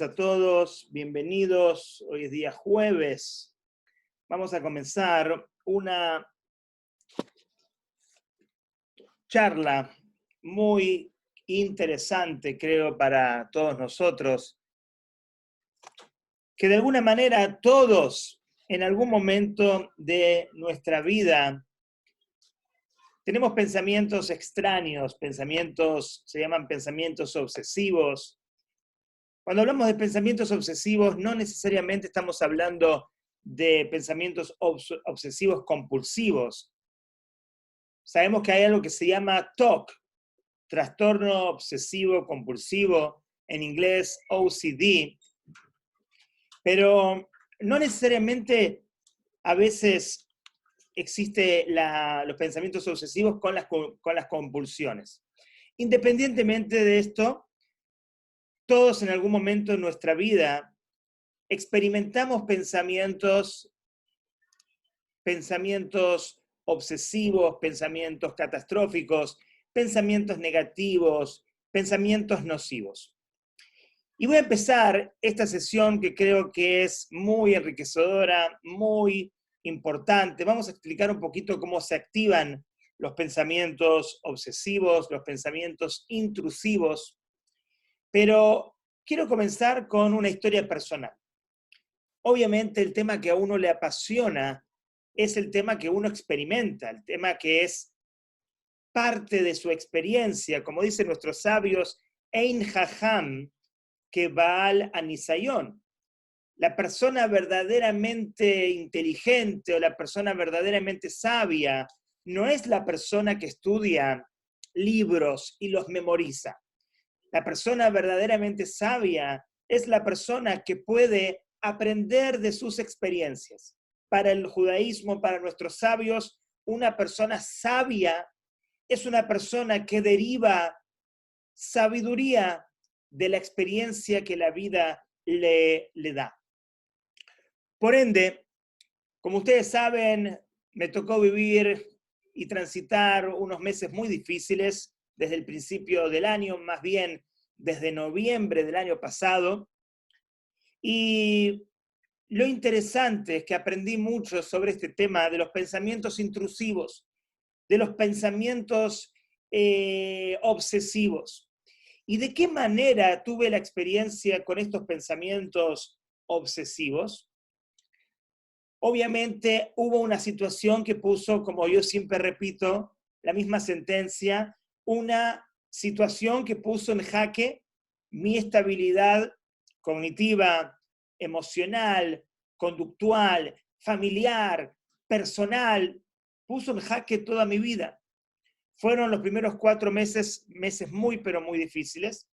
A todos, bienvenidos. Hoy es día jueves. Vamos a comenzar una charla muy interesante, creo, para todos nosotros, que de alguna manera todos, en algún momento de nuestra vida, tenemos pensamientos extraños, se llaman pensamientos obsesivos. Cuando hablamos de pensamientos obsesivos, no necesariamente estamos hablando de pensamientos obsesivos compulsivos. Sabemos que hay algo que se llama TOC, trastorno obsesivo compulsivo, en inglés OCD, pero no necesariamente a veces existe los pensamientos obsesivos con las compulsiones. Independientemente de esto, todos en algún momento en nuestra vida experimentamos pensamientos obsesivos, pensamientos catastróficos, pensamientos negativos, pensamientos nocivos. Y voy a empezar esta sesión que creo que es muy enriquecedora, muy importante. Vamos a explicar un poquito cómo se activan los pensamientos obsesivos, los pensamientos intrusivos, pero quiero comenzar con una historia personal. Obviamente el tema que a uno le apasiona es el tema que uno experimenta, el tema que es parte de su experiencia, como dicen nuestros sabios, Ein Jajam que Baal Anisayon. La persona verdaderamente inteligente o la persona verdaderamente sabia no es la persona que estudia libros y los memoriza. La persona verdaderamente sabia es la persona que puede aprender de sus experiencias. Para el judaísmo, para nuestros sabios, una persona sabia es una persona que deriva sabiduría de la experiencia que la vida le da. Por ende, como ustedes saben, me tocó vivir y transitar unos meses muy difíciles desde el principio del año, más bien desde noviembre del año pasado. Y lo interesante es que aprendí mucho sobre este tema de los pensamientos intrusivos, de los pensamientos obsesivos. ¿Y de qué manera tuve la experiencia con estos pensamientos obsesivos? Obviamente hubo una situación que puso, como yo siempre repito, la misma sentencia, una situación que puso en jaque mi estabilidad cognitiva, emocional, conductual, familiar, personal, puso en jaque toda mi vida. Fueron los primeros 4 meses muy, pero muy difíciles.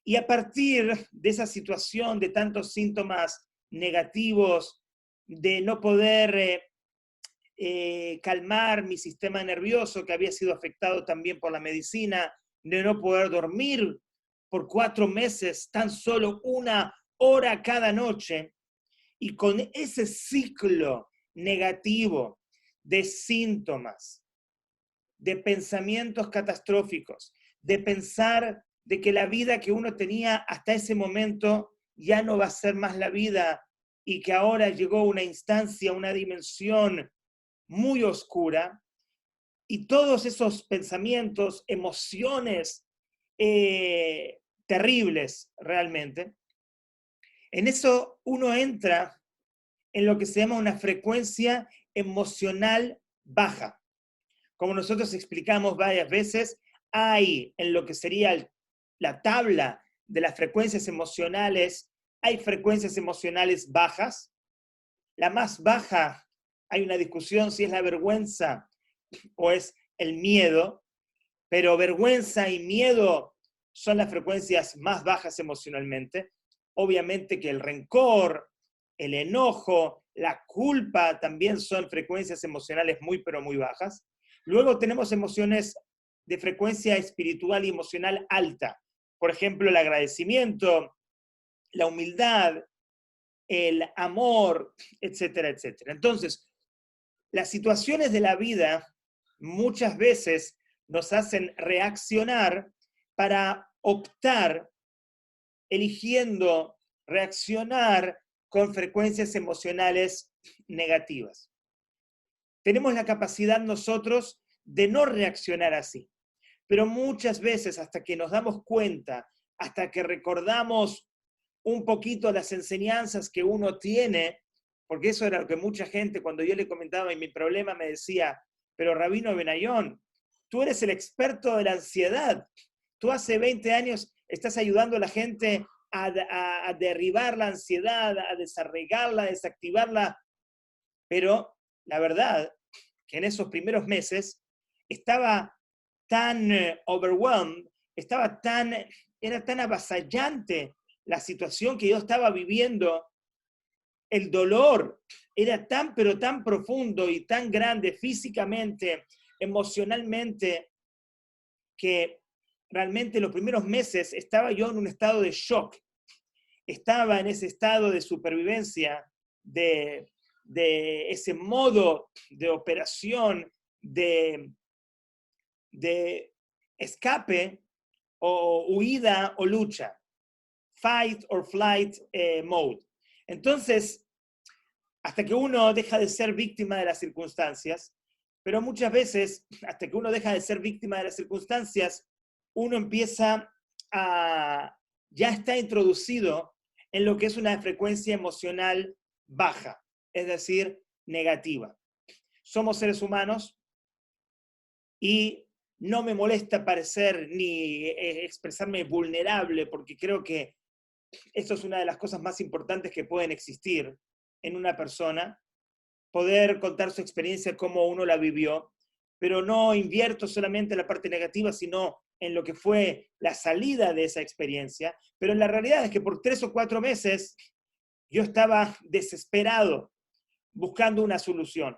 Y a partir de esa situación de tantos síntomas negativos, de no poder calmar mi sistema nervioso que había sido afectado también por la medicina, de no poder dormir por 4 meses, tan solo 1 hora cada noche, y con ese ciclo negativo de síntomas, de pensamientos catastróficos, de pensar de que la vida que uno tenía hasta ese momento ya no va a ser más la vida y que ahora llegó una instancia, una dimensión muy oscura, y todos esos pensamientos, emociones terribles realmente, en eso uno entra en lo que se llama una frecuencia emocional baja. Como nosotros explicamos varias veces, hay en lo que sería la tabla de las frecuencias emocionales, hay frecuencias emocionales bajas. La más baja, hay una discusión si es la vergüenza o es el miedo, pero vergüenza y miedo son las frecuencias más bajas emocionalmente. Obviamente que el rencor, el enojo, la culpa también son frecuencias emocionales muy, pero muy bajas. Luego tenemos emociones de frecuencia espiritual y emocional alta. Por ejemplo, el agradecimiento, la humildad, el amor, etcétera, etcétera. Entonces, las situaciones de la vida muchas veces nos hacen reaccionar para optar eligiendo reaccionar con frecuencias emocionales negativas. Tenemos la capacidad nosotros de no reaccionar así, pero muchas veces hasta que nos damos cuenta, hasta que recordamos un poquito las enseñanzas que uno tiene, porque eso era lo que mucha gente cuando yo le comentaba y mi problema me decía, pero Rabino Benayón, tú eres el experto de la ansiedad, tú hace 20 años estás ayudando a la gente a derribar la ansiedad, a desarraigarla, a desactivarla, pero la verdad que en esos primeros meses estaba tan overwhelmed, era tan avasallante la situación que yo estaba viviendo, el dolor era tan, pero tan profundo y tan grande físicamente, emocionalmente, que realmente los primeros meses estaba yo en un estado de shock, estaba en ese estado de supervivencia, de ese modo de operación, de escape o huida o lucha, fight or flight mode. Entonces, hasta que uno deja de ser víctima de las circunstancias, pero muchas veces, hasta que uno deja de ser víctima de las circunstancias, uno empieza ya está introducido en lo que es una frecuencia emocional baja, es decir, negativa. Somos seres humanos y no me molesta parecer ni expresarme vulnerable, porque creo que esto es una de las cosas más importantes que pueden existir en una persona, poder contar su experiencia, cómo uno la vivió, pero no invierto solamente en la parte negativa, sino en lo que fue la salida de esa experiencia. Pero la realidad es que por 3 o 4 meses yo estaba desesperado buscando una solución.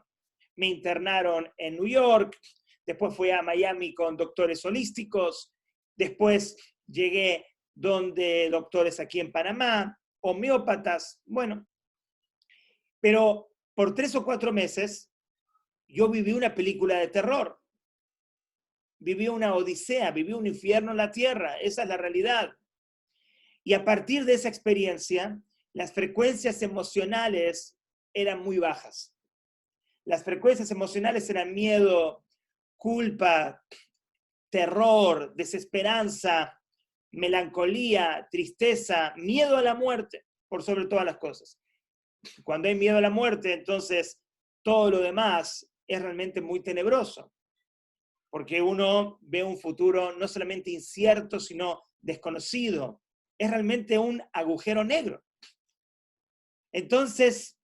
Me internaron en New York, después fui a Miami con doctores holísticos, después llegué donde doctores aquí en Panamá, homeópatas, bueno, pero por 3 o 4 meses yo viví una película de terror, viví una odisea, viví un infierno en la tierra, esa es la realidad. Y a partir de esa experiencia, las frecuencias emocionales eran muy bajas. Las frecuencias emocionales eran miedo, culpa, terror, desesperanza, melancolía, tristeza, miedo a la muerte, por sobre todas las cosas. Cuando hay miedo a la muerte, entonces todo lo demás es realmente muy tenebroso, porque uno ve un futuro no solamente incierto, sino desconocido. Es realmente un agujero negro. Entonces,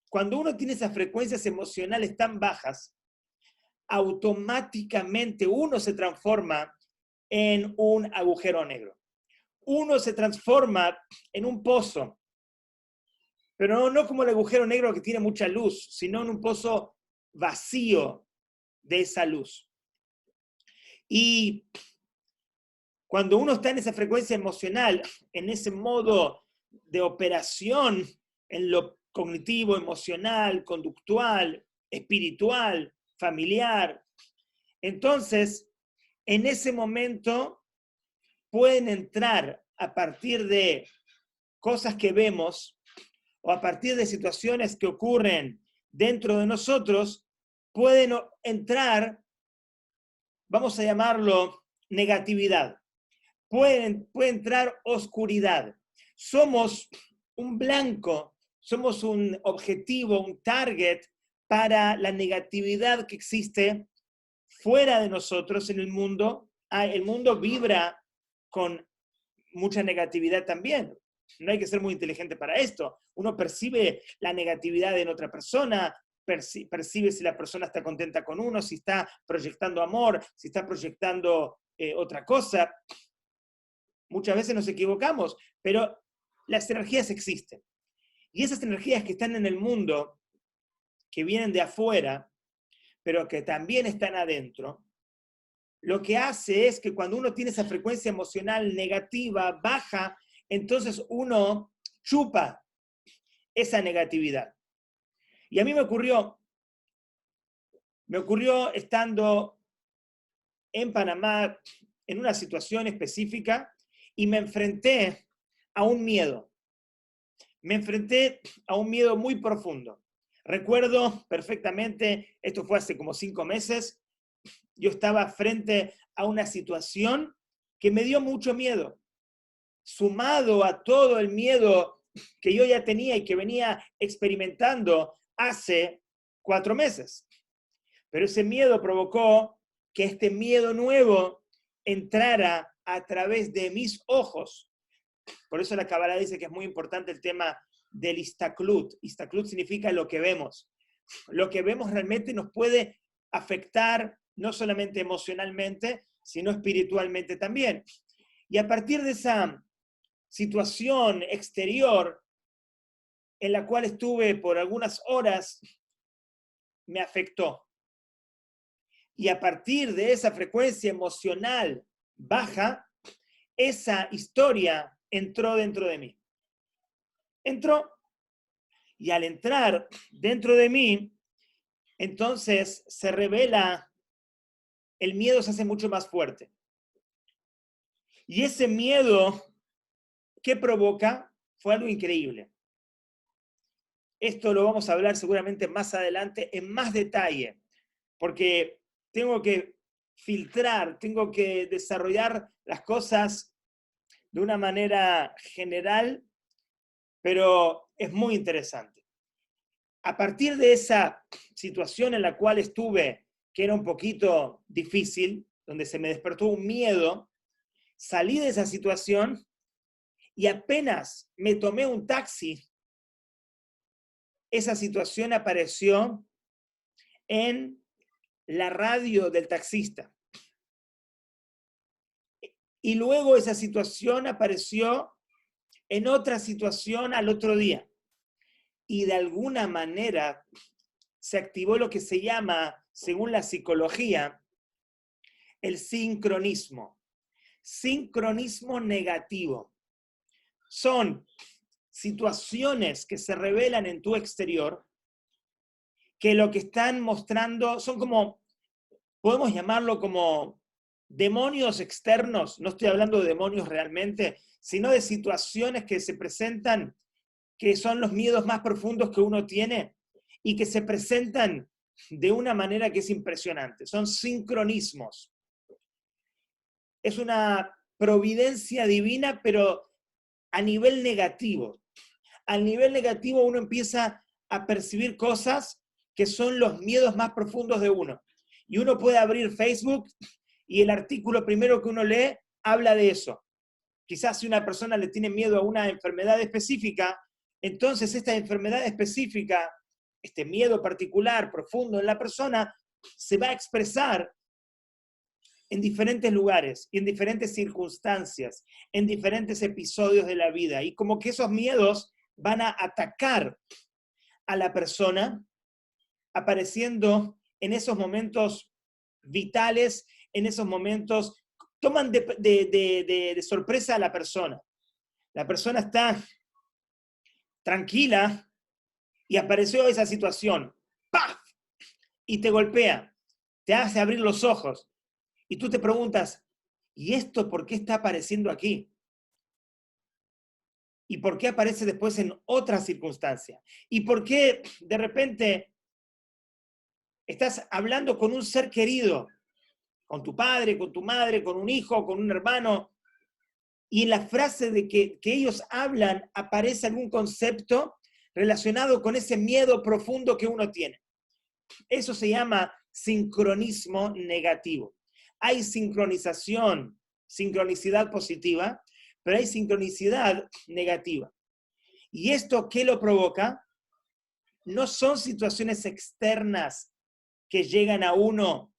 cuando uno tiene esas frecuencias emocionales tan bajas, automáticamente uno se transforma en un agujero negro. Uno se transforma en un pozo, pero no como el agujero negro que tiene mucha luz, sino en un pozo vacío de esa luz. Y cuando uno está en esa frecuencia emocional, en ese modo de operación, en lo cognitivo, emocional, conductual, espiritual, familiar, entonces, en ese momento pueden entrar a partir de cosas que vemos o a partir de situaciones que ocurren dentro de nosotros, pueden entrar, vamos a llamarlo, negatividad. Puede entrar oscuridad. Somos un blanco, somos un objetivo, un target para la negatividad que existe fuera de nosotros en el mundo. El mundo vibra con mucha negatividad también. No hay que ser muy inteligente para esto. Uno percibe la negatividad en otra persona, percibe si la persona está contenta con uno, si está proyectando amor, si está proyectando otra cosa. Muchas veces nos equivocamos, pero las energías existen. Y esas energías que están en el mundo, que vienen de afuera, pero que también están adentro, lo que hace es que cuando uno tiene esa frecuencia emocional negativa, baja, entonces uno chupa esa negatividad. Y a mí me ocurrió estando en Panamá en una situación específica y me enfrenté a un miedo. Me enfrenté a un miedo muy profundo. Recuerdo perfectamente, esto fue hace como 5 meses, yo estaba frente a una situación que me dio mucho miedo, sumado a todo el miedo que yo ya tenía y que venía experimentando hace 4 meses. Pero ese miedo provocó que este miedo nuevo entrara a través de mis ojos. Por eso la Kabbalah dice que es muy importante el tema del istaklut. Istaklut significa lo que vemos. Lo que vemos realmente nos puede afectar no solamente emocionalmente, sino espiritualmente también. Y a partir de esa situación exterior en la cual estuve por algunas horas, me afectó. Y a partir de esa frecuencia emocional baja, esa historia entró dentro de mí. Entró, y al entrar dentro de mí, entonces se revela, el miedo se hace mucho más fuerte. Y ese miedo que provoca fue algo increíble. Esto lo vamos a hablar seguramente más adelante en más detalle, porque tengo que filtrar, tengo que desarrollar las cosas de una manera general, pero es muy interesante. A partir de esa situación en la cual estuve, que era un poquito difícil, donde se me despertó un miedo, salí de esa situación y apenas me tomé un taxi, esa situación apareció en la radio del taxista. Y luego esa situación apareció en otra situación al otro día. Y de alguna manera se activó lo que se llama, según la psicología, el sincronismo. Sincronismo negativo. Son situaciones que se revelan en tu exterior que lo que están mostrando son como, podemos llamarlo como demonios externos, no estoy hablando de demonios realmente, sino de situaciones que se presentan, que son los miedos más profundos que uno tiene y que se presentan de una manera que es impresionante. Son sincronismos. Es una providencia divina, pero a nivel negativo. Al nivel negativo uno empieza a percibir cosas que son los miedos más profundos de uno. Y uno puede abrir Facebook y el artículo primero que uno lee habla de eso. Quizás si una persona le tiene miedo a una enfermedad específica, entonces esta enfermedad específica, este miedo particular, profundo en la persona, se va a expresar en diferentes lugares y en diferentes circunstancias, en diferentes episodios de la vida. Y como que esos miedos van a atacar a la persona apareciendo en esos momentos vitales, en esos momentos, toman de sorpresa a la persona. La persona está tranquila y apareció esa situación. ¡Paf! Y te golpea, te hace abrir los ojos. Y tú te preguntas, ¿y esto por qué está apareciendo aquí? ¿Y por qué aparece después en otra circunstancia? ¿Y por qué de repente estás hablando con un ser querido, con tu padre, con tu madre, con un hijo, con un hermano, y en la frase de que ellos hablan aparece algún concepto relacionado con ese miedo profundo que uno tiene? Eso se llama sincronismo negativo. Hay sincronización, sincronicidad positiva, pero hay sincronicidad negativa. ¿Y esto qué lo provoca? No son situaciones externas que llegan a uno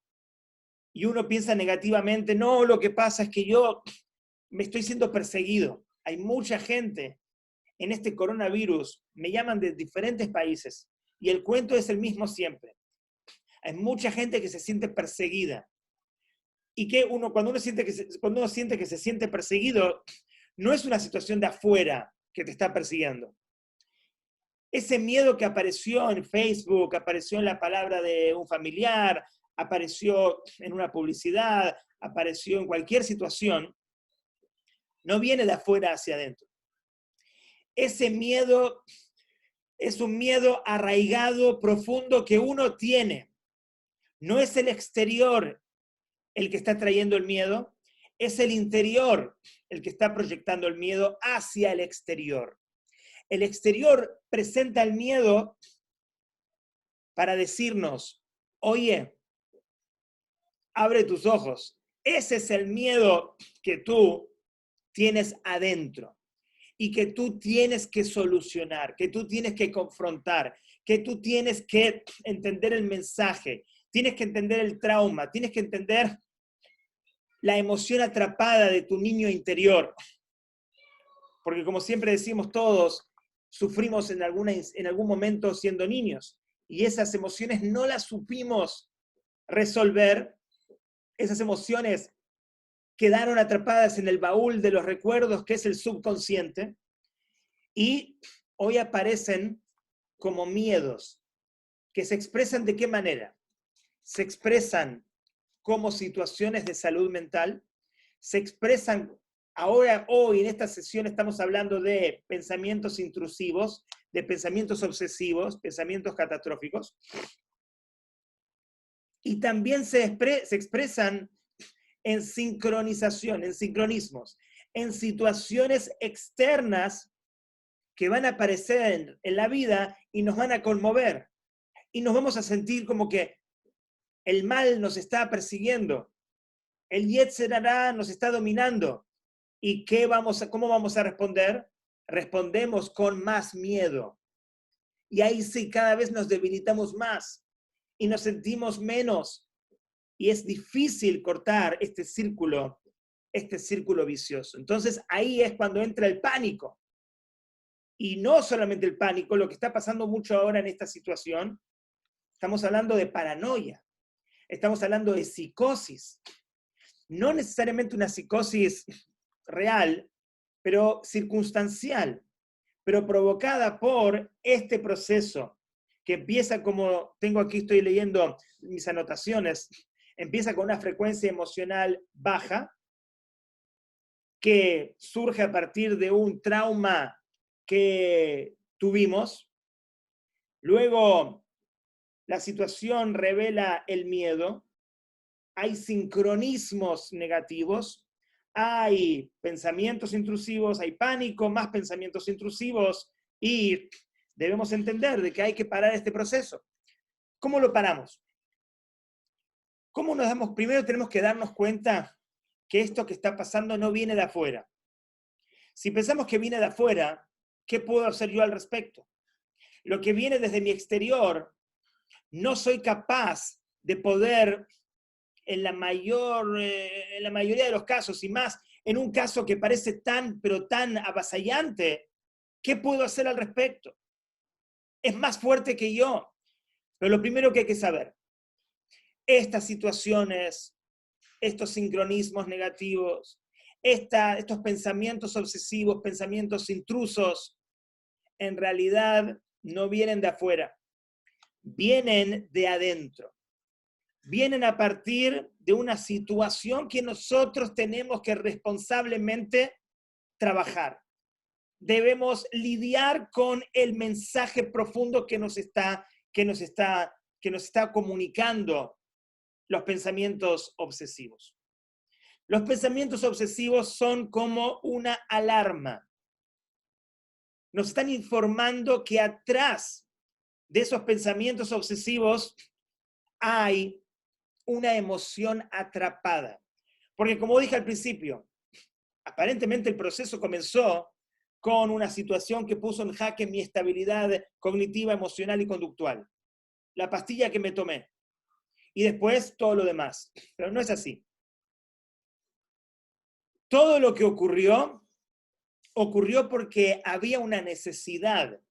y uno piensa negativamente, no, lo que pasa es que yo me estoy siendo perseguido. Hay mucha gente en este coronavirus, me llaman de diferentes países y el cuento es el mismo siempre. Hay mucha gente que se siente perseguida. Y que cuando uno siente que se siente perseguido, no es una situación de afuera que te está persiguiendo. Ese miedo que apareció en Facebook, apareció en la palabra de un familiar, apareció en una publicidad, apareció en cualquier situación, no viene de afuera hacia adentro. ese miedo es un miedo arraigado, profundo que uno tiene. No es el exterior el que está trayendo el miedo, es el interior el que está proyectando el miedo hacia el exterior. El exterior presenta el miedo para decirnos, oye, abre tus ojos. Ese es el miedo que tú tienes adentro y que tú tienes que solucionar, que tú tienes que confrontar, que tú tienes que entender el mensaje, tienes que entender el trauma, tienes que entender la emoción atrapada de tu niño interior. Porque como siempre decimos todos, sufrimos en algún momento siendo niños y esas emociones no las supimos resolver, esas emociones quedaron atrapadas en el baúl de los recuerdos que es el subconsciente y hoy aparecen como miedos que se expresan ¿de qué manera? Se expresan como situaciones de salud mental, se expresan ahora, hoy en esta sesión estamos hablando de pensamientos intrusivos, de pensamientos obsesivos, pensamientos catastróficos, y también se expresan en sincronización, en sincronismos, en situaciones externas que van a aparecer en la vida y nos van a conmover. Y nos vamos a sentir como que el mal nos está persiguiendo, el Yetzer Hará nos está dominando. ¿Y cómo vamos a responder? Respondemos con más miedo. Y ahí sí, cada vez nos debilitamos más y nos sentimos menos. Y es difícil cortar este círculo vicioso. Entonces ahí es cuando entra el pánico. Y no solamente el pánico, lo que está pasando mucho ahora en esta situación, estamos hablando de paranoia, estamos hablando de psicosis. No necesariamente una psicosis real, pero circunstancial, pero provocada por este proceso que empieza como, tengo aquí, estoy leyendo mis anotaciones, empieza con una frecuencia emocional baja, que surge a partir de un trauma que tuvimos. Luego, la situación revela el miedo. Hay sincronismos negativos. Hay pensamientos intrusivos, hay pánico, más pensamientos intrusivos y debemos entender de que hay que parar este proceso. ¿Cómo lo paramos? ¿Cómo nos damos? Primero tenemos que darnos cuenta que esto que está pasando no viene de afuera. Si pensamos que viene de afuera, ¿qué puedo hacer yo al respecto? Lo que viene desde mi exterior, no soy capaz de poder, en la mayoría de los casos, y más en un caso que parece pero tan avasallante, ¿qué puedo hacer al respecto? Es más fuerte que yo. Pero lo primero que hay que saber, estas situaciones, estos sincronismos negativos, estos pensamientos obsesivos, pensamientos intrusos, en realidad no vienen de afuera, vienen de adentro. Vienen a partir de una situación que nosotros tenemos que responsablemente trabajar. Debemos lidiar con el mensaje profundo que nos está comunicando los pensamientos obsesivos. Los pensamientos obsesivos son como una alarma. Nos están informando que atrás de esos pensamientos obsesivos hay una emoción atrapada. Porque como dije al principio, aparentemente el proceso comenzó con una situación que puso en jaque mi estabilidad cognitiva, emocional y conductual. La pastilla que me tomé. Y después todo lo demás. Pero no es así. Todo lo que ocurrió porque había una necesidad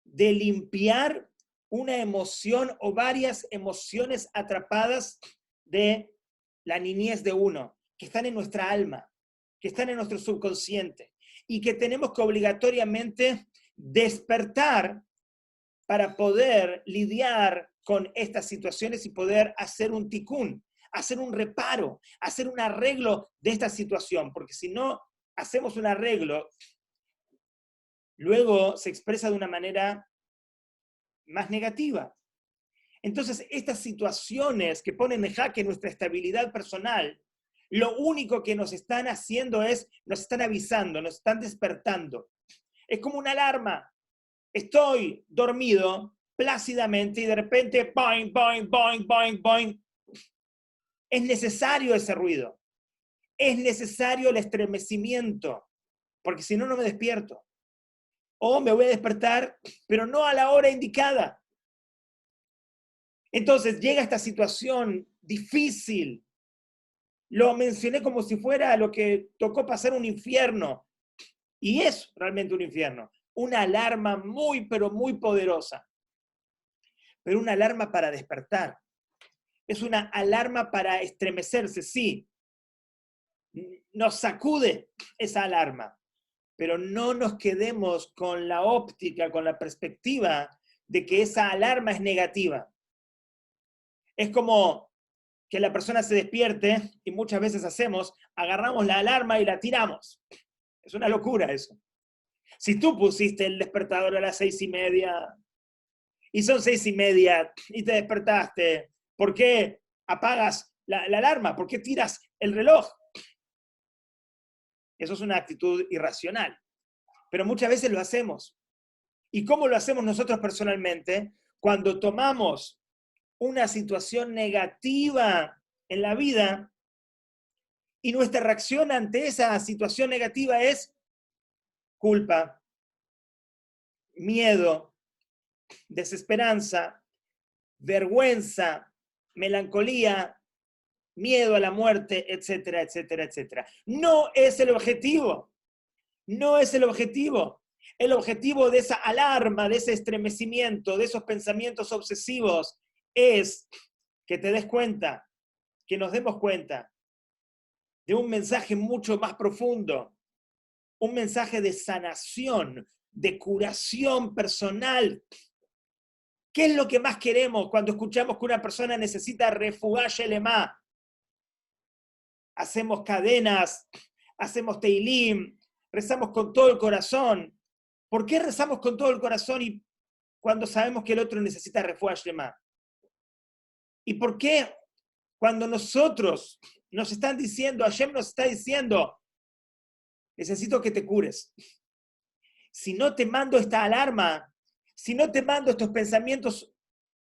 de limpiar una emoción o varias emociones atrapadas de la niñez de uno, que están en nuestra alma, que están en nuestro subconsciente y que tenemos que obligatoriamente despertar para poder lidiar con estas situaciones y poder hacer un tikún, hacer un reparo, hacer un arreglo de esta situación, porque si no hacemos un arreglo, luego se expresa de una manera más negativa. Entonces, estas situaciones que ponen en jaque nuestra estabilidad personal, lo único que nos están haciendo es, nos están avisando, nos están despertando. Es como una alarma. Estoy dormido plácidamente y de repente, boing, boing, boing, boing, boing. Es necesario ese ruido. Es necesario el estremecimiento, porque si no, no me despierto. O me voy a despertar, pero no a la hora indicada. Entonces llega esta situación difícil. Lo mencioné como si fuera lo que tocó pasar un infierno. Y es realmente un infierno. Una alarma muy, pero muy poderosa. Pero una alarma para despertar. Es una alarma para estremecerse, sí. Nos sacude esa alarma. Pero no nos quedemos con la óptica, con la perspectiva de que esa alarma es negativa. Es como que la persona se despierte, y muchas veces agarramos la alarma y la tiramos. Es una locura eso. Si tú pusiste el despertador a las 6:30, y son 6:30, y te despertaste, ¿por qué apagas la alarma? ¿Por qué tiras el reloj? Eso es una actitud irracional. Pero muchas veces lo hacemos. ¿Y cómo lo hacemos nosotros personalmente? Cuando tomamos una situación negativa en la vida y nuestra reacción ante esa situación negativa es culpa, miedo, desesperanza, vergüenza, melancolía, miedo a la muerte, etcétera, etcétera, etcétera. No es el objetivo. No es el objetivo. El objetivo de esa alarma, de ese estremecimiento, de esos pensamientos obsesivos, es que te des cuenta, que nos demos cuenta de un mensaje mucho más profundo, un mensaje de sanación, de curación personal. ¿Qué es lo que más queremos cuando escuchamos que una persona necesita refugiarse lema? Hacemos cadenas, hacemos teilim, rezamos con todo el corazón. ¿Por qué rezamos con todo el corazón y cuando sabemos que el otro necesita refugiarse lema? ¿Y por qué cuando nosotros nos están diciendo, Hashem nos está diciendo, necesito que te cures? Si no te mando esta alarma, si no te mando estos pensamientos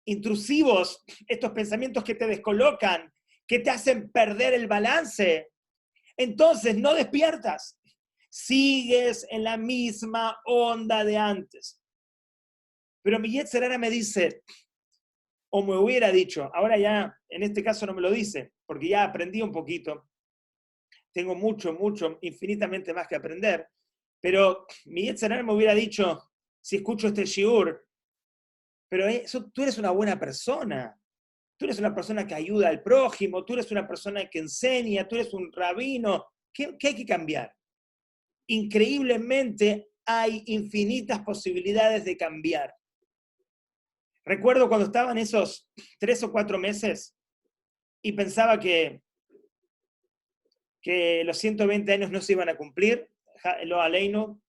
intrusivos, estos pensamientos que te descolocan, que te hacen perder el balance, entonces no despiertas. Sigues en la misma onda de antes. Pero mi Yetzer Hara me dice, o me hubiera dicho, ahora ya en este caso no me lo dice, porque ya aprendí un poquito, tengo mucho, infinitamente más que aprender, pero mi Yetzer Hara me hubiera dicho, si escucho este shiur, pero tú eres una buena persona, tú eres una persona que ayuda al prójimo, tú eres una persona que enseña, tú eres un rabino, ¿qué hay que cambiar? Increíblemente hay infinitas posibilidades de cambiar. Recuerdo cuando estaban esos 3 o 4 meses y pensaba que los 120 años no se iban a cumplir, lo aleino,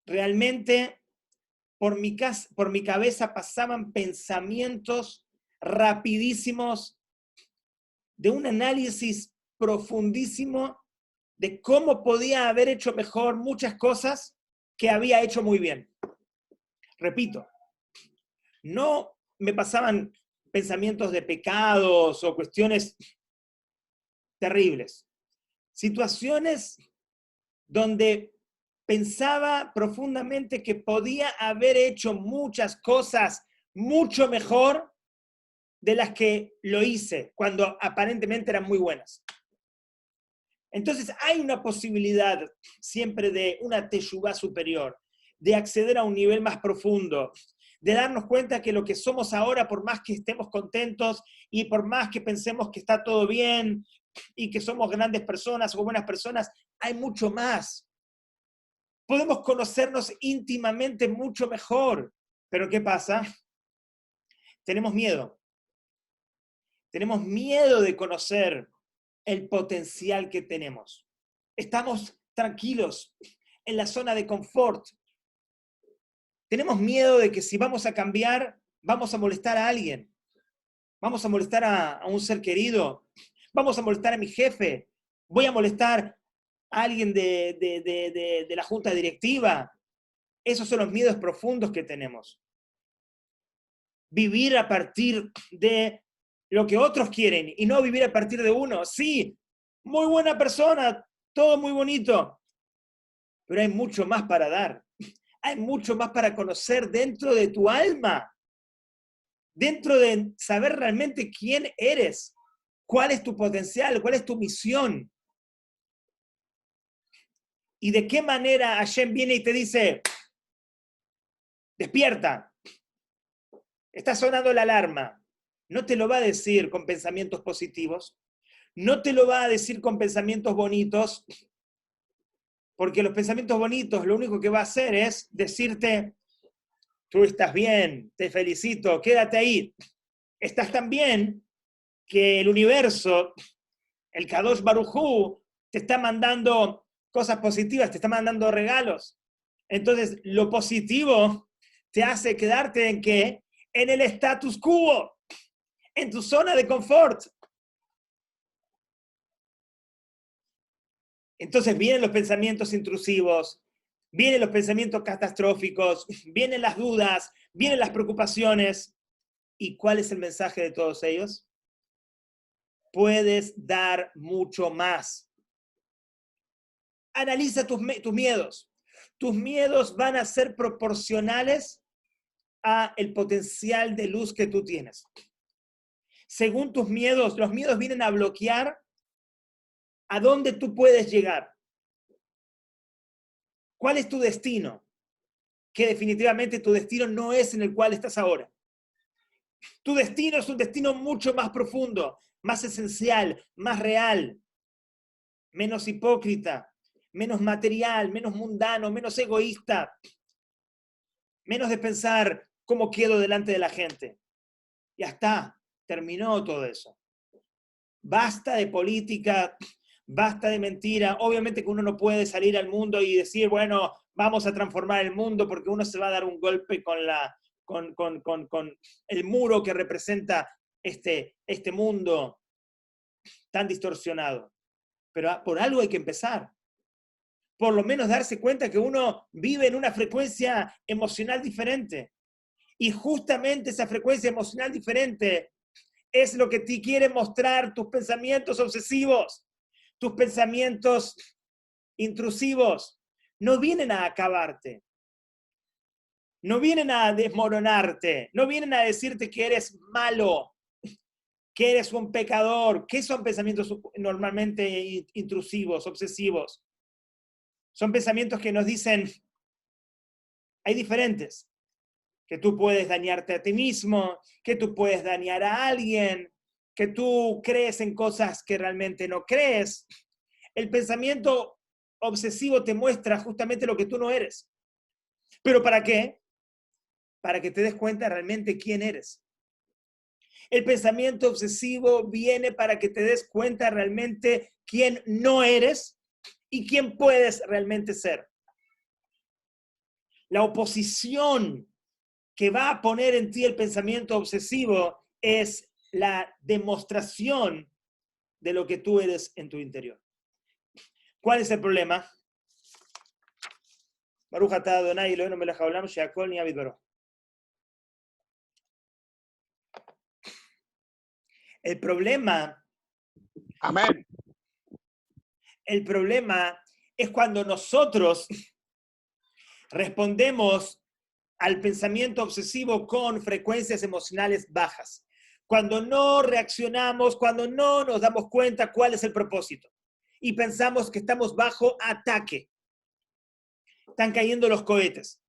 realmente por mi cabeza pasaban pensamientos rapidísimos de un análisis profundísimo de cómo podía haber hecho mejor muchas cosas que había hecho muy bien. Repito, no me pasaban pensamientos de pecados o cuestiones terribles. Situaciones donde pensaba profundamente que podía haber hecho muchas cosas mucho mejor de las que lo hice, cuando aparentemente eran muy buenas. Entonces hay una posibilidad siempre de una teshuvá superior, de acceder a un nivel más profundo, de darnos cuenta que lo que somos ahora, por más que estemos contentos y por más que pensemos que está todo bien y que somos grandes personas o buenas personas, hay mucho más. Podemos conocernos íntimamente mucho mejor. Pero ¿qué pasa? Tenemos miedo. Tenemos miedo de conocer el potencial que tenemos. Estamos tranquilos en la zona de confort. Tenemos miedo de que si vamos a cambiar, vamos a molestar a alguien. Vamos a molestar a un ser querido. Vamos a molestar a mi jefe. Voy a molestar a alguien de la junta directiva. Esos son los miedos profundos que tenemos. Vivir a partir de lo que otros quieren y no vivir a partir de uno. Sí, muy buena persona, todo muy bonito, pero hay mucho más para dar. Hay mucho más para conocer dentro de tu alma, dentro de saber realmente quién eres, cuál es tu potencial, cuál es tu misión. Y de qué manera Hashem viene y te dice, despierta, está sonando la alarma. No te lo va a decir con pensamientos positivos, no te lo va a decir con pensamientos bonitos, porque los pensamientos bonitos lo único que va a hacer es decirte, tú estás bien, te felicito, quédate ahí. Estás tan bien que el universo, el Kadosh Baruj Hu, te está mandando cosas positivas, te está mandando regalos. Entonces, lo positivo te hace quedarte en ¿qué? En el status quo, en tu zona de confort. Entonces vienen los pensamientos intrusivos, vienen los pensamientos catastróficos, vienen las dudas, vienen las preocupaciones. ¿Y cuál es el mensaje de todos ellos? Puedes dar mucho más. Analiza tus miedos. Tus miedos van a ser proporcionales a el potencial de luz que tú tienes. Según tus miedos, los miedos vienen a bloquear a dónde tú puedes llegar. ¿Cuál es tu destino? Que definitivamente tu destino no es en el cual estás ahora. Tu destino es un destino mucho más profundo, más esencial, más real, menos hipócrita, menos material, menos mundano, menos egoísta, menos de pensar cómo quedo delante de la gente. Ya está, terminó todo eso. Basta de política, basta de mentira. Obviamente que uno no puede salir al mundo y decir, bueno, vamos a transformar el mundo porque uno se va a dar un golpe con el muro que representa este mundo tan distorsionado. Pero por algo hay que empezar. Por lo menos darse cuenta que uno vive en una frecuencia emocional diferente. Y justamente esa frecuencia emocional diferente es lo que te quiere mostrar tus pensamientos obsesivos, tus pensamientos intrusivos. No vienen a acabarte, no vienen a desmoronarte, no vienen a decirte que eres malo, que eres un pecador. ¿Qué son pensamientos normalmente intrusivos, obsesivos? Son pensamientos que nos dicen, hay diferentes, que tú puedes dañarte a ti mismo, que tú puedes dañar a alguien, que tú crees en cosas que realmente no crees. El pensamiento obsesivo te muestra justamente lo que tú no eres. ¿Pero para qué? Para que te des cuenta realmente quién eres. El pensamiento obsesivo viene para que te des cuenta realmente quién no eres y quién puedes realmente ser. La oposición que va a poner en ti el pensamiento obsesivo es la demostración de lo que tú eres en tu interior. ¿Cuál es el problema? Baruch atah Adonai Eloheinu melech haolam she'akol niya bidbaro. El problema, Amén. El problema es cuando nosotros respondemos al pensamiento obsesivo con frecuencias emocionales bajas. Cuando no reaccionamos, cuando no nos damos cuenta cuál es el propósito y pensamos que estamos bajo ataque. Están cayendo los cohetes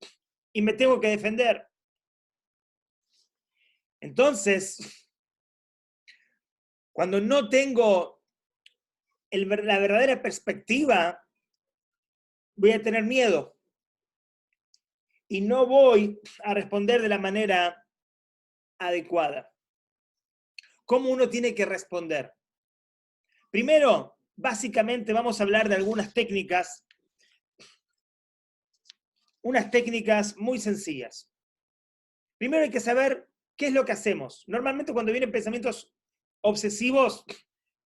y me tengo que defender. Entonces, cuando no tengo la verdadera perspectiva, voy a tener miedo y no voy a responder de la manera adecuada. ¿Cómo uno tiene que responder? Primero, básicamente vamos a hablar de algunas técnicas unas técnicas muy sencillas. Primero hay que saber qué es lo que hacemos. Normalmente cuando vienen pensamientos obsesivos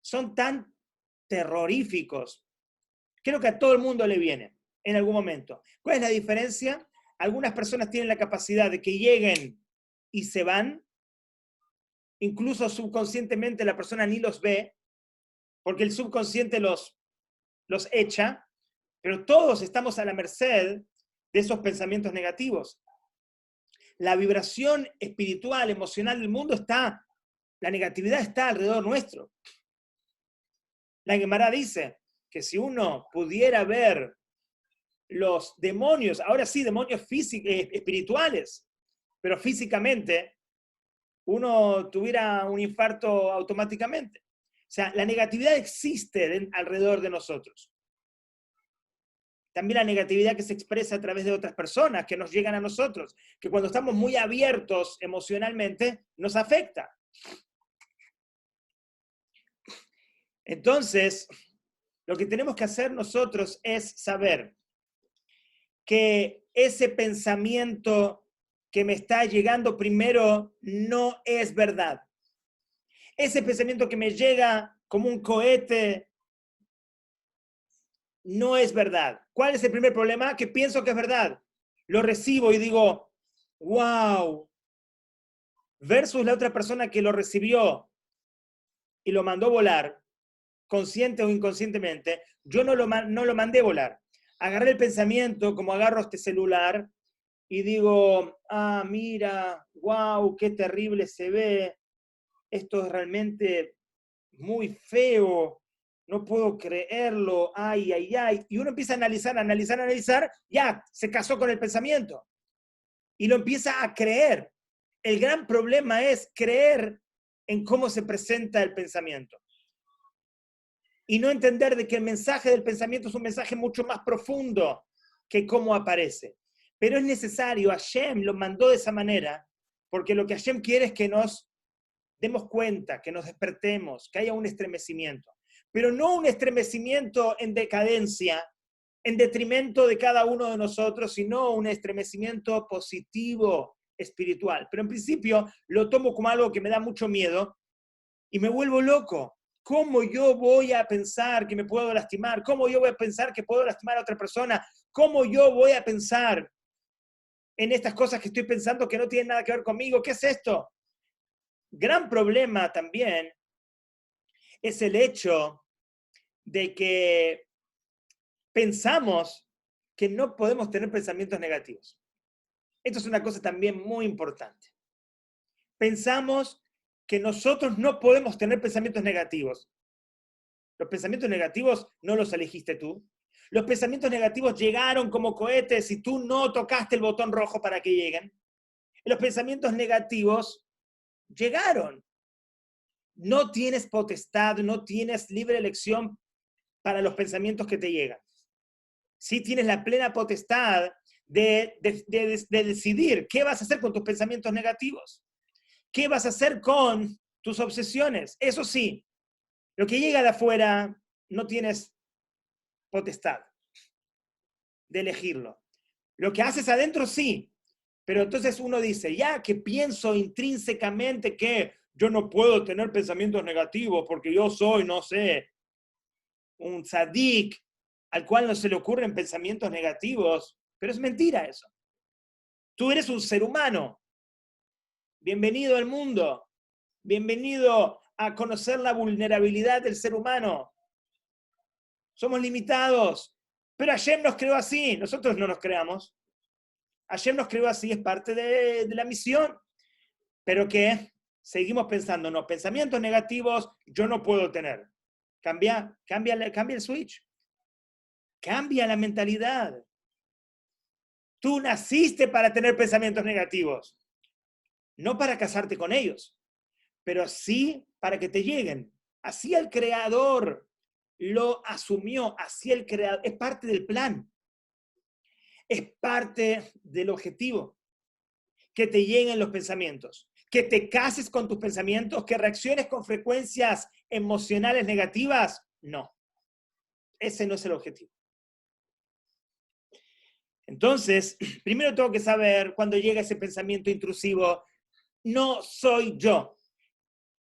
son tan terroríficos. Creo que a todo el mundo le viene en algún momento. ¿Cuál es la diferencia? Algunas personas tienen la capacidad de que lleguen y se van, incluso subconscientemente la persona ni los ve, porque el subconsciente los echa, pero todos estamos a la merced de esos pensamientos negativos. La vibración espiritual, emocional del mundo está, la negatividad está alrededor nuestro. La Gemara dice que si uno pudiera ver los demonios, ahora sí, demonios espirituales, pero físicamente, uno tuviera un infarto automáticamente. O sea, la negatividad existe alrededor de nosotros. También la negatividad que se expresa a través de otras personas, que nos llegan a nosotros, que cuando estamos muy abiertos emocionalmente, nos afecta. Entonces, lo que tenemos que hacer nosotros es saber que ese pensamiento que me está llegando primero no es verdad. Ese pensamiento que me llega como un cohete no es verdad. ¿Cuál es el primer problema? Que pienso que es verdad. Lo recibo y digo, wow. Versus la otra persona que lo recibió y lo mandó volar, consciente o inconscientemente, yo no lo mandé volar. Agarré el pensamiento, como agarro este celular, y digo, ah, mira, wow, qué terrible se ve, esto es realmente muy feo, no puedo creerlo, ay, ay, ay. Y uno empieza a analizar, ya, se casó con el pensamiento. Y lo empieza a creer. El gran problema es creer en cómo se presenta el pensamiento. Y no entender de que el mensaje del pensamiento es un mensaje mucho más profundo que cómo aparece. Pero es necesario, Hashem lo mandó de esa manera, porque lo que Hashem quiere es que nos demos cuenta, que nos despertemos, que haya un estremecimiento. Pero no un estremecimiento en decadencia, en detrimento de cada uno de nosotros, sino un estremecimiento positivo, espiritual. Pero en principio lo tomo como algo que me da mucho miedo y me vuelvo loco. ¿Cómo yo voy a pensar que me puedo lastimar? ¿Cómo yo voy a pensar que puedo lastimar a otra persona? ¿Cómo yo voy a pensar en estas cosas que estoy pensando que no tienen nada que ver conmigo? ¿Qué es esto? Gran problema también es el hecho de que pensamos que no podemos tener pensamientos negativos. Esto es una cosa también muy importante. Pensamos que nosotros no podemos tener pensamientos negativos. Los pensamientos negativos no los elegiste tú. Los pensamientos negativos llegaron como cohetes y tú no tocaste el botón rojo para que lleguen. Los pensamientos negativos llegaron. No tienes potestad, no tienes libre elección para los pensamientos que te llegan. Sí tienes la plena potestad de decidir qué vas a hacer con tus pensamientos negativos. ¿Qué vas a hacer con tus obsesiones? Eso sí, lo que llega de afuera no tienes potestad de elegirlo. Lo que haces adentro sí, pero entonces uno dice, ya que pienso intrínsecamente que yo no puedo tener pensamientos negativos porque yo soy, no sé, un tzadik al cual no se le ocurren pensamientos negativos, pero es mentira eso. Tú eres un ser humano. Bienvenido al mundo. Bienvenido a conocer la vulnerabilidad del ser humano. Somos limitados, pero Hashem nos creó así, nosotros no nos creamos. Hashem nos creó así, es parte de la misión. Pero que seguimos pensando, no, pensamientos negativos yo no puedo tener. Cambia el switch. Cambia la mentalidad. Tú naciste para tener pensamientos negativos, no para casarte con ellos, pero sí para que te lleguen. Así el creador lo asumió, así el creador, es parte del plan, es parte del objetivo, que te lleguen los pensamientos, que te cases con tus pensamientos, que reacciones con frecuencias emocionales negativas, no, ese no es el objetivo. Entonces, primero tengo que saber cuando llega ese pensamiento intrusivo, no soy yo.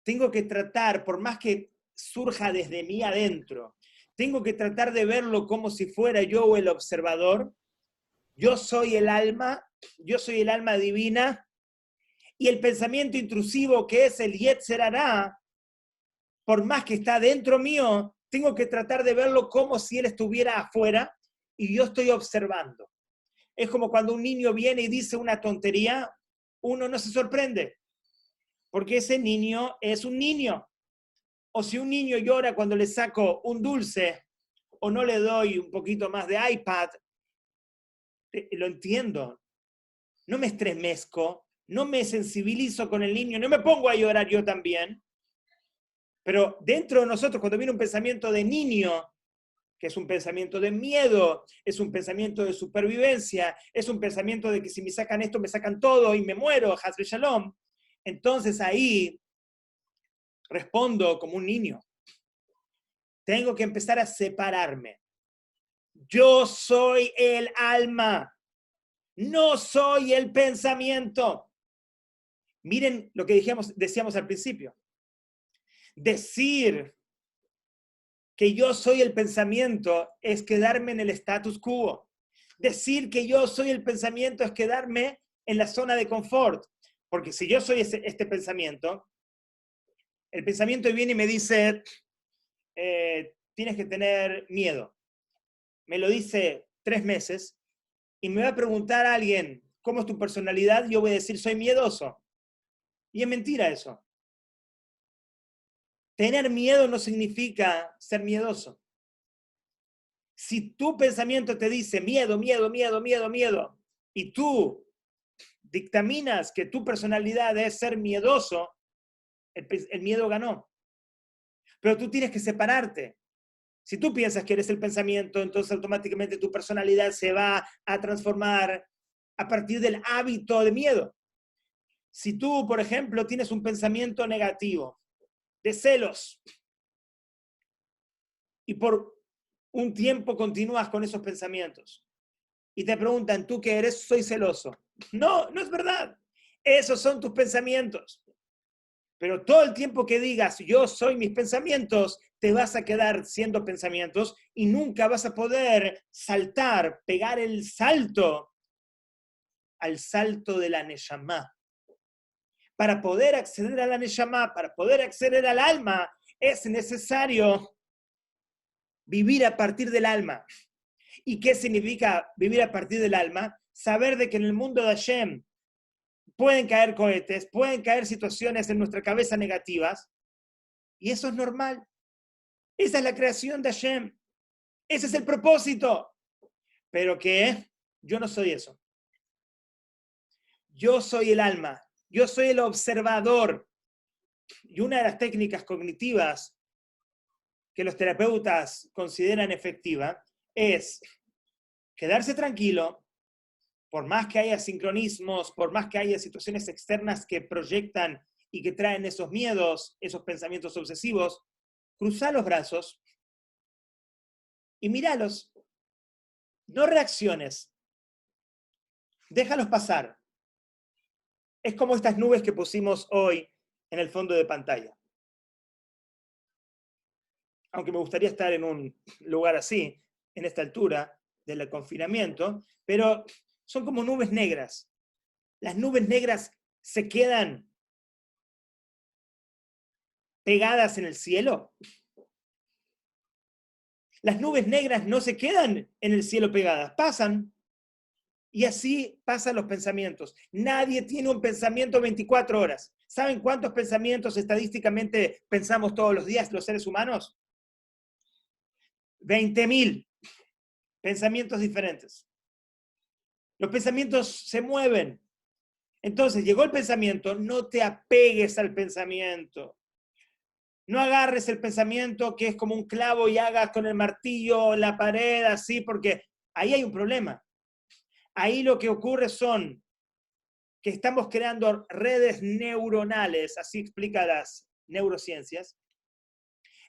Tengo que tratar, por más que surja desde mí adentro, tengo que tratar de verlo como si fuera yo el observador. Yo soy el alma divina, y el pensamiento intrusivo que es el Yetzer Hará, por más que está dentro mío, tengo que tratar de verlo como si él estuviera afuera y yo estoy observando. Es como cuando un niño viene y dice una tontería, uno no se sorprende, porque ese niño es un niño. O si un niño llora cuando le saco un dulce o no le doy un poquito más de iPad, lo entiendo. No me estremezco, no me sensibilizo con el niño, no me pongo a llorar yo también. Pero dentro de nosotros, cuando viene un pensamiento de niño, que es un pensamiento de miedo, es un pensamiento de supervivencia, es un pensamiento de que si me sacan esto, me sacan todo y me muero, Hasbe Shalom, entonces ahí respondo como un niño. Tengo que empezar a separarme. Yo soy el alma, no soy el pensamiento. Miren lo que decíamos al principio. Decir que yo soy el pensamiento es quedarme en el status quo. Decir que yo soy el pensamiento es quedarme en la zona de confort. Porque si yo soy este pensamiento, el pensamiento viene y me dice, tienes que tener miedo. Me lo dice 3 meses y me va a preguntar a alguien, ¿cómo es tu personalidad? Yo voy a decir, soy miedoso. Y es mentira eso. Tener miedo no significa ser miedoso. Si tu pensamiento te dice miedo, miedo, miedo, miedo, miedo, y tú dictaminas que tu personalidad es ser miedoso, el miedo ganó. Pero tú tienes que separarte. Si tú piensas que eres el pensamiento, entonces automáticamente tu personalidad se va a transformar a partir del hábito de miedo. Si tú, por ejemplo, tienes un pensamiento negativo, de celos, y por un tiempo continúas con esos pensamientos, y te preguntan, ¿tú qué eres? Soy celoso. No, no es verdad. Esos son tus pensamientos. Pero todo el tiempo que digas, yo soy mis pensamientos, te vas a quedar siendo pensamientos y nunca vas a poder saltar, pegar el salto al salto de la Neshama. Para poder acceder a la Neshama, para poder acceder al alma, es necesario vivir a partir del alma. ¿Y qué significa vivir a partir del alma? Saber de que en el mundo de Hashem pueden caer cohetes, pueden caer situaciones en nuestra cabeza negativas, y eso es normal. Esa es la creación de Hashem. Ese es el propósito. Pero que yo no soy eso. Yo soy el alma. Yo soy el observador. Y una de las técnicas cognitivas que los terapeutas consideran efectiva es quedarse tranquilo, por más que haya sincronismos, por más que haya situaciones externas que proyectan y que traen esos miedos, esos pensamientos obsesivos, cruzá los brazos y míralos. No reacciones. Déjalos pasar. Es como estas nubes que pusimos hoy en el fondo de pantalla. Aunque me gustaría estar en un lugar así, en esta altura del confinamiento, pero son como nubes negras. Las nubes negras se quedan pegadas en el cielo. Las nubes negras no se quedan en el cielo pegadas, pasan. Y así pasan los pensamientos. Nadie tiene un pensamiento 24 horas. ¿Saben cuántos pensamientos estadísticamente pensamos todos los días los seres humanos? 20.000 pensamientos diferentes. Los pensamientos se mueven. Entonces, llegó el pensamiento, no te apegues al pensamiento. No agarres el pensamiento que es como un clavo y hagas con el martillo en la pared, así, porque ahí hay un problema. Ahí lo que ocurre son que estamos creando redes neuronales, así explica las neurociencias.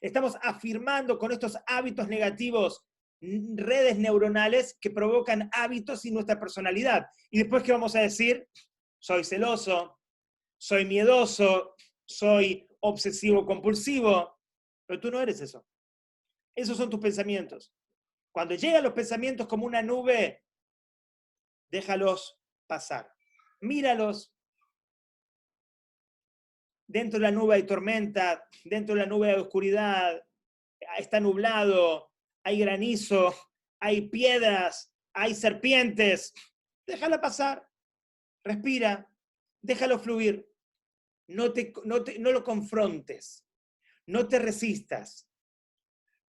Estamos afirmando con estos hábitos negativos redes neuronales que provocan hábitos y nuestra personalidad. Y después, ¿qué vamos a decir? Soy celoso, soy miedoso, soy obsesivo compulsivo, pero tú no eres eso. Esos son tus pensamientos. Cuando llegan los pensamientos como una nube, déjalos pasar. Míralos. Dentro de la nube hay tormenta, dentro de la nube hay oscuridad, está nublado, hay granizo, hay piedras, hay serpientes. Déjala pasar, respira, déjalo fluir. No lo confrontes, no te resistas,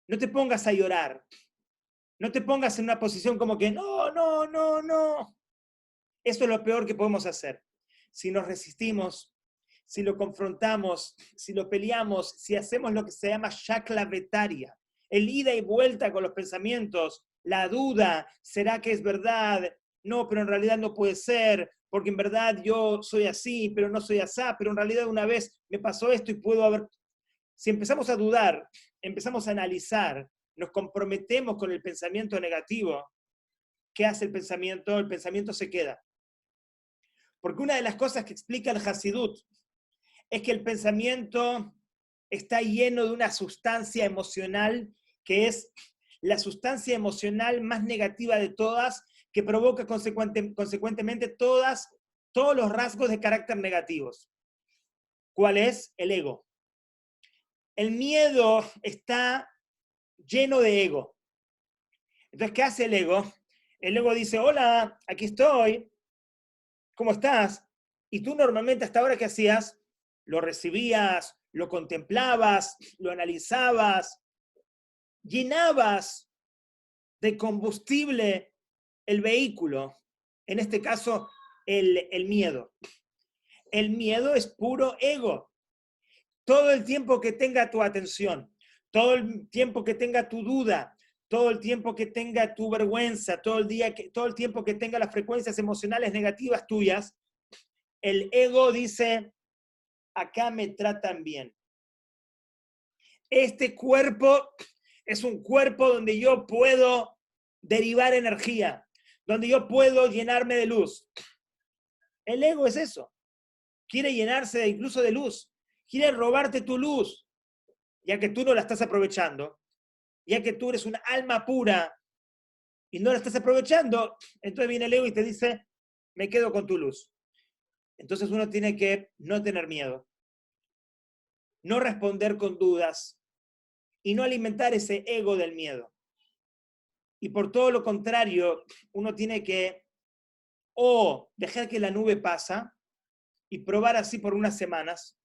no te pongas a llorar, no te pongas en una posición como que no, no, no, no. Eso es lo peor que podemos hacer. Si nos resistimos, si lo confrontamos, si lo peleamos, si hacemos lo que se llama shakla vetaria, el ida y vuelta con los pensamientos, la duda, ¿será que es verdad? No, pero en realidad no puede ser, porque en verdad yo soy así, pero no soy así, pero en realidad una vez me pasó esto y puedo haber... Si empezamos a dudar, empezamos a analizar, nos comprometemos con el pensamiento negativo, ¿qué hace el pensamiento? El pensamiento se queda. Porque una de las cosas que explica el Hasidut es que el pensamiento está lleno de una sustancia emocional que es la sustancia emocional más negativa de todas, que provoca consecuentemente todos los rasgos de carácter negativos. ¿Cuál es? El ego. El miedo está lleno de ego. Entonces, ¿qué hace el ego? El ego dice, hola, aquí estoy, ¿cómo estás? Y tú normalmente hasta ahora, ¿qué hacías? Lo recibías, lo contemplabas, lo analizabas, llenabas de combustible el vehículo, en este caso el miedo. El miedo es puro ego. Todo el tiempo que tenga tu atención, todo el tiempo que tenga tu duda, todo el tiempo que tenga tu vergüenza, todo el tiempo que tenga las frecuencias emocionales negativas tuyas, el ego dice, acá me tratan bien. Este cuerpo es un cuerpo donde yo puedo derivar energía, donde yo puedo llenarme de luz. El ego es eso. Quiere llenarse incluso de luz. Quiere robarte tu luz, ya que tú no la estás aprovechando, ya que tú eres una alma pura y no la estás aprovechando, entonces viene el ego y te dice, me quedo con tu luz. Entonces uno tiene que no tener miedo, no responder con dudas y no alimentar ese ego del miedo. Y por todo lo contrario, uno tiene que o dejar que la nube pasa y probar así por unas semanas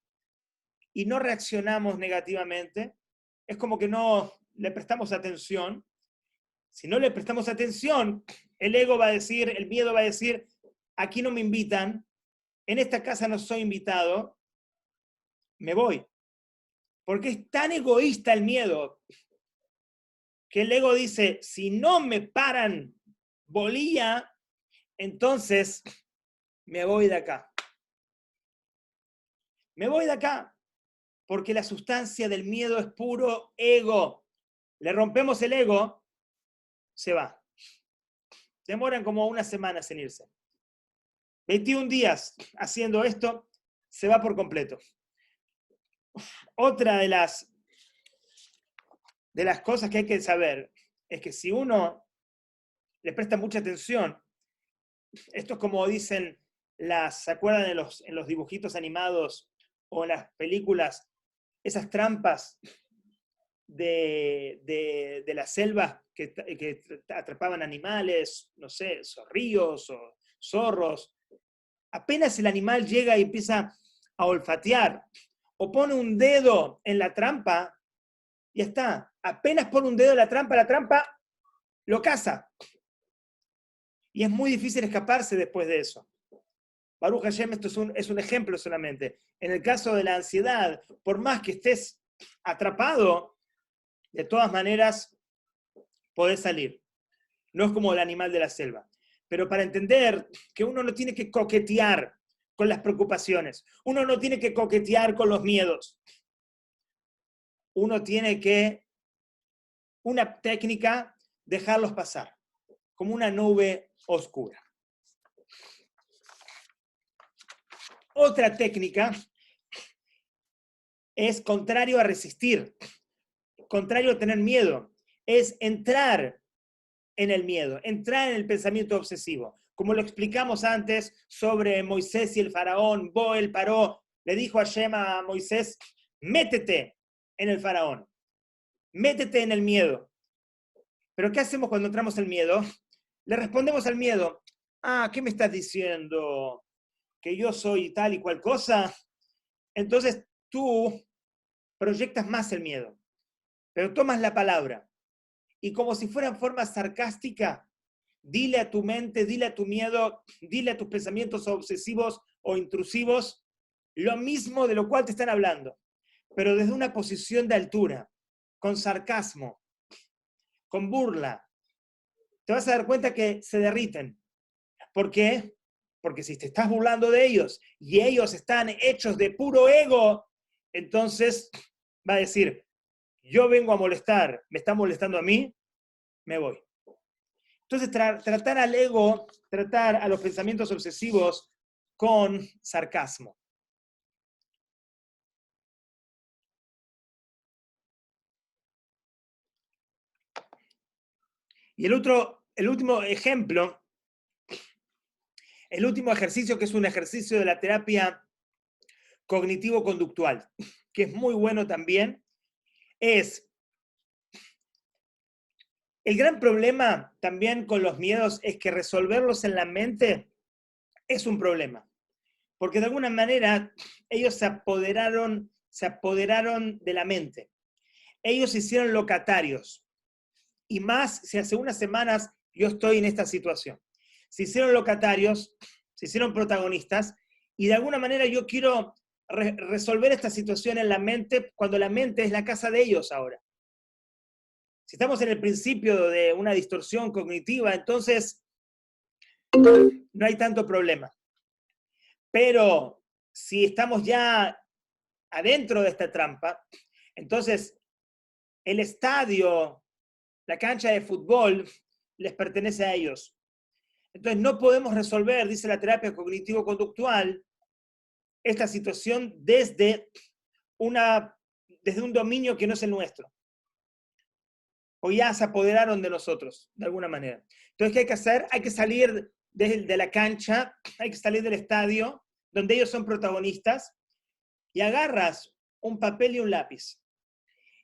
y no reaccionamos negativamente, es como que no le prestamos atención. Si no le prestamos atención, el ego va a decir, el miedo va a decir, aquí no me invitan, en esta casa no soy invitado, me voy. Porque es tan egoísta el miedo que el ego dice, si no me paran bolilla, entonces me voy de acá. Me voy de acá, porque la sustancia del miedo es puro ego. Le rompemos el ego, se va. Demoran como unas semanas en irse. 21 días haciendo esto, se va por completo. Otra de las cosas que hay que saber es que si uno le presta mucha atención, esto es como dicen ¿se acuerdan en los dibujitos animados o en las películas? Esas trampas de la selva que atrapaban animales, no sé, zorrillos o zorros. Apenas el animal llega y empieza a olfatear o pone un dedo en la trampa, ya está. Apenas pone un dedo en la trampa lo caza. Y es muy difícil escaparse después de eso. Baruch Hashem, esto es un ejemplo solamente. En el caso de la ansiedad, por más que estés atrapado, de todas maneras podés salir. No es como el animal de la selva. Pero para entender que uno no tiene que coquetear con las preocupaciones, uno no tiene que coquetear con los miedos. Uno tiene que, una técnica dejarlos pasar, como una nube oscura. Otra técnica es contrario a resistir, contrario a tener miedo, es entrar en el miedo, entrar en el pensamiento obsesivo. Como lo explicamos antes sobre Moisés y el faraón, Boel paró, le dijo a Hashem a Moisés, métete en el faraón, métete en el miedo. Pero ¿qué hacemos cuando entramos en el miedo? Le respondemos al miedo, ¿qué me estás diciendo? ¿Que yo soy tal y cual cosa? Entonces tú proyectas más el miedo, pero tomas la palabra y como si fuera en forma sarcástica, dile a tu mente, dile a tu miedo, dile a tus pensamientos obsesivos o intrusivos lo mismo de lo cual te están hablando, pero desde una posición de altura, con sarcasmo, con burla. Te vas a dar cuenta que se derriten. ¿Por qué? Porque si te estás burlando de ellos y ellos están hechos de puro ego, entonces va a decir, yo vengo a molestar, me está molestando a mí, me voy. Entonces, tratar al ego, tratar a los pensamientos obsesivos con sarcasmo. Y el último ejemplo, el último ejercicio, que es un ejercicio de la terapia cognitivo-conductual, que es muy bueno también, es el gran problema también con los miedos es que resolverlos en la mente es un problema. Porque de alguna manera ellos se apoderaron de la mente. Ellos se hicieron locatarios. Y más si hace unas semanas yo estoy en esta situación. Se hicieron locatarios, se hicieron protagonistas, y de alguna manera yo quiero resolver esta situación en la mente cuando la mente es la casa de ellos ahora. Si estamos en el principio de una distorsión cognitiva, entonces no hay tanto problema. Pero si estamos ya adentro de esta trampa, entonces el estadio, la cancha de fútbol, les pertenece a ellos. Entonces no podemos resolver, dice la terapia cognitivo-conductual, esta situación desde un dominio que no es el nuestro. O ya se apoderaron de nosotros, de alguna manera. Entonces, ¿qué hay que hacer? Hay que salir de la cancha, hay que salir del estadio, donde ellos son protagonistas, y agarras un papel y un lápiz.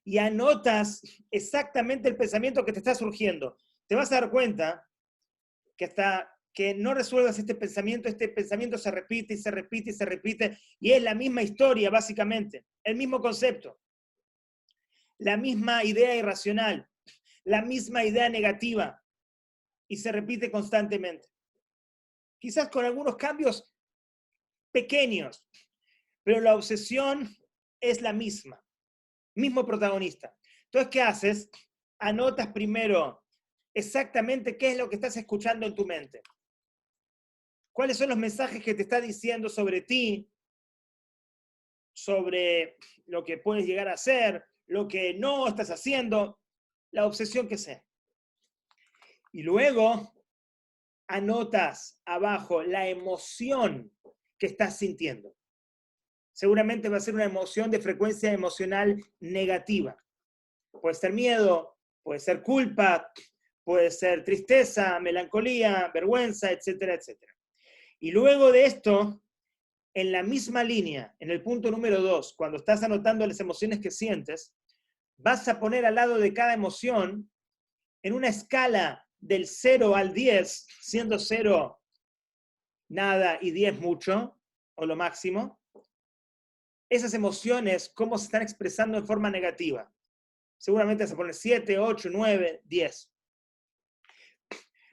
Y anotas exactamente el pensamiento que te está surgiendo. Te vas a dar cuenta que hasta que no resuelvas este pensamiento se repite y se repite y se repite, y es la misma historia, básicamente, el mismo concepto, la misma idea irracional, la misma idea negativa, y se repite constantemente. Quizás con algunos cambios pequeños, pero la obsesión es la misma, mismo protagonista. Entonces, ¿qué haces? Anotas primero exactamente qué es lo que estás escuchando en tu mente. ¿Cuáles son los mensajes que te está diciendo sobre ti, sobre lo que puedes llegar a hacer, lo que no estás haciendo, la obsesión que sea? Y luego anotas abajo la emoción que estás sintiendo. Seguramente va a ser una emoción de frecuencia emocional negativa. Puede ser miedo, puede ser culpa, puede ser tristeza, melancolía, vergüenza, etcétera, etcétera. Y luego de esto, en la misma línea, en el punto número 2, cuando estás anotando las emociones que sientes, vas a poner al lado de cada emoción, en una escala del 0 al 10, siendo 0 nada y 10 mucho, o lo máximo, esas emociones, cómo se están expresando en forma negativa. Seguramente se pone 7, 8, 9, 10.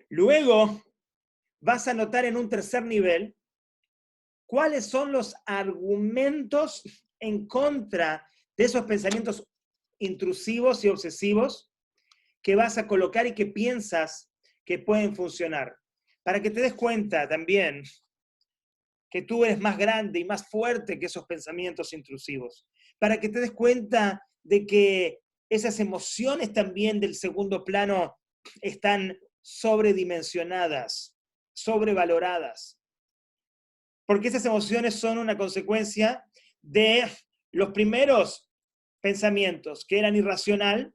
Luego vas a anotar en un tercer nivel cuáles son los argumentos en contra de esos pensamientos intrusivos y obsesivos que vas a colocar y que piensas que pueden funcionar. Para que te des cuenta también que tú eres más grande y más fuerte que esos pensamientos intrusivos. Para que te des cuenta de que esas emociones también del segundo plano están sobredimensionadas, sobrevaloradas. Porque esas emociones son una consecuencia de los primeros pensamientos, que eran irracional,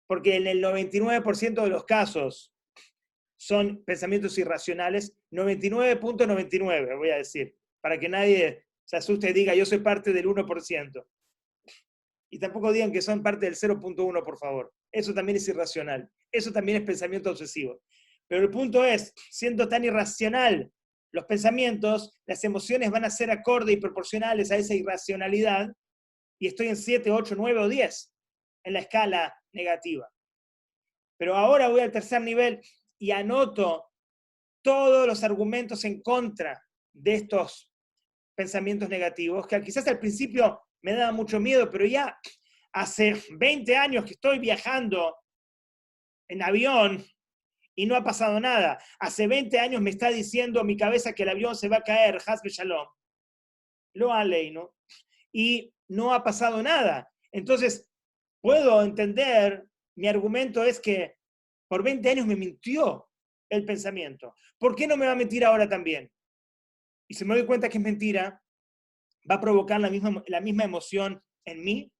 porque en el 99% de los casos son pensamientos irracionales, 99.99, voy a decir, para que nadie se asuste y diga, yo soy parte del 1%. Y tampoco digan que son parte del 0.1, por favor. Eso también es irracional. Eso también es pensamiento obsesivo. Pero el punto es, siendo tan irracional los pensamientos, las emociones van a ser acorde y proporcionales a esa irracionalidad, y estoy en 7, 8, 9 o 10 en la escala negativa. Pero ahora voy al tercer nivel y anoto todos los argumentos en contra de estos pensamientos negativos, que quizás al principio me daba mucho miedo, pero ya hace 20 años que estoy viajando en avión y no ha pasado nada. Hace 20 años me está diciendo mi cabeza que el avión se va a caer, Haz Shalom. Lo aleino. Y no ha pasado nada. Entonces, puedo entender, mi argumento es que por 20 años me mintió el pensamiento. ¿Por qué no me va a mentir ahora también? Y si me doy cuenta que es mentira, va a provocar la misma emoción en mí.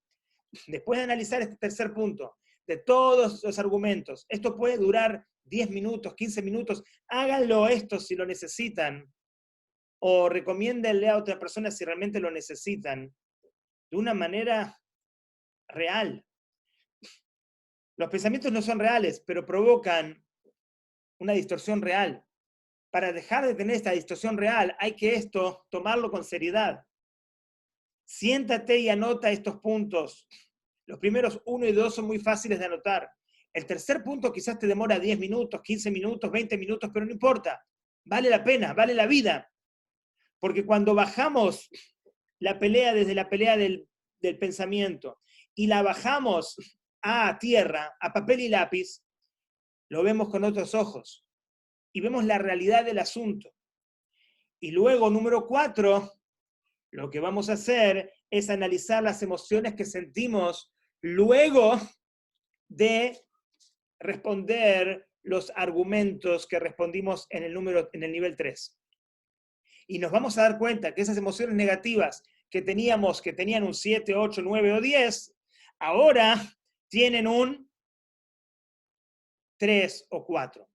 Después de analizar este tercer punto, de todos los argumentos, esto puede durar 10 minutos, 15 minutos, háganlo esto si lo necesitan, o recomiéndenle a otra persona si realmente lo necesitan, de una manera real. Los pensamientos no son reales, pero provocan una distorsión real. Para dejar de tener esta distorsión real, hay que tomarlo con seriedad. Siéntate y anota estos puntos. Los primeros 1 y 2 son muy fáciles de anotar. El tercer punto quizás te demora 10 minutos, 15 minutos, 20 minutos, pero no importa. Vale la pena, vale la vida. Porque cuando bajamos la pelea desde la pelea del pensamiento y la bajamos a tierra, a papel y lápiz, lo vemos con otros ojos y vemos la realidad del asunto. Y luego, número 4, lo que vamos a hacer es analizar las emociones que sentimos luego de responder los argumentos que respondimos en el nivel 3. Y nos vamos a dar cuenta que esas emociones negativas que tenían un 7, 8, 9 o 10, ahora tienen un 3 o 4.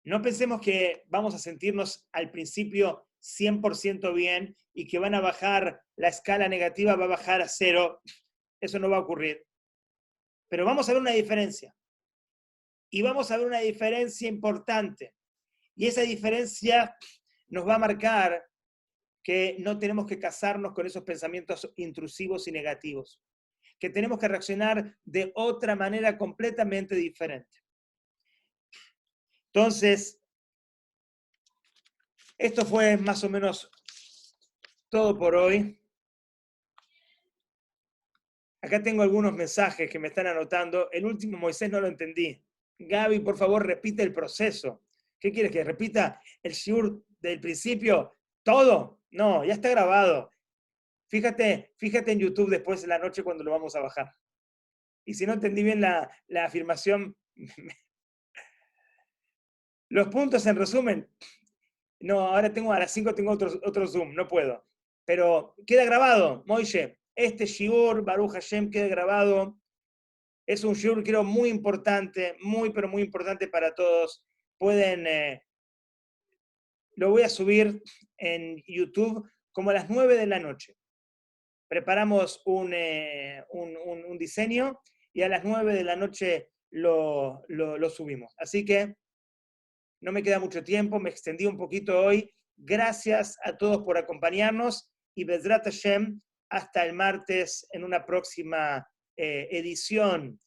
No pensemos que vamos a sentirnos al principio 100% bien y que van a bajar, la escala negativa va a bajar a 0. Eso no va a ocurrir. Pero vamos a ver una diferencia. Y vamos a ver una diferencia importante. Y esa diferencia nos va a marcar que no tenemos que casarnos con esos pensamientos intrusivos y negativos. Que tenemos que reaccionar de otra manera completamente diferente. Entonces, esto fue más o menos todo por hoy. Acá tengo algunos mensajes que me están anotando. El último, Moisés, no lo entendí. Gaby, por favor, repite el proceso. ¿Qué quieres que repita el shiur del principio? ¿Todo? No, ya está grabado. Fíjate en YouTube después de la noche cuando lo vamos a bajar. Y si no entendí bien la afirmación, los puntos en resumen. No, ahora a las 5 tengo otro Zoom, no puedo. Pero queda grabado, Moishe. Este shiur, Baruch Hashem, queda grabado. Es un shiur, creo, muy importante, pero muy importante para todos. Lo voy a subir en YouTube como a las 9 de la noche. Preparamos un diseño y a las 9 de la noche lo subimos. Así que no me queda mucho tiempo, me extendí un poquito hoy. Gracias a todos por acompañarnos y Bezrat Hashem, hasta el martes en una próxima edición